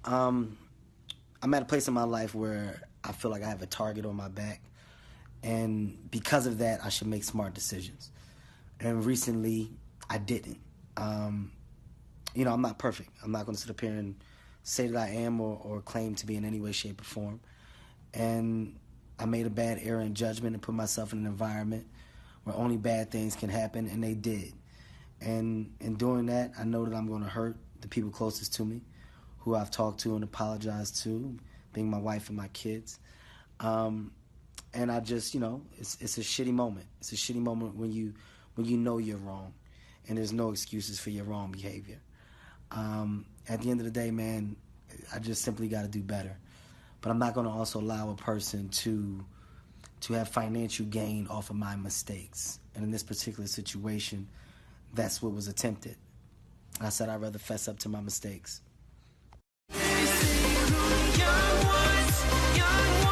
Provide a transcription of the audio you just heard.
I'm at a place in my life where I feel like I have a target on my back, and because of that, I should make smart decisions. And recently, I didn't. I'm not perfect. I'm not going to sit up here and say that I am or claim to be in any way, shape, or form. And I made a bad error in judgment and put myself in an environment where only bad things can happen, and they did. And in doing that, I know that I'm going to hurt the people closest to me, who I've talked to and apologized to, being my wife and my kids. And I just, it's a shitty moment. It's a shitty moment when you know you're wrong, and there's no excuses for your wrong behavior. At the end of the day, man, I just simply got to do better. But I'm not going to also allow a person to have financial gain off of my mistakes. And in this particular situation, that's what was attempted. I said I'd rather fess up to my mistakes. Young ones, young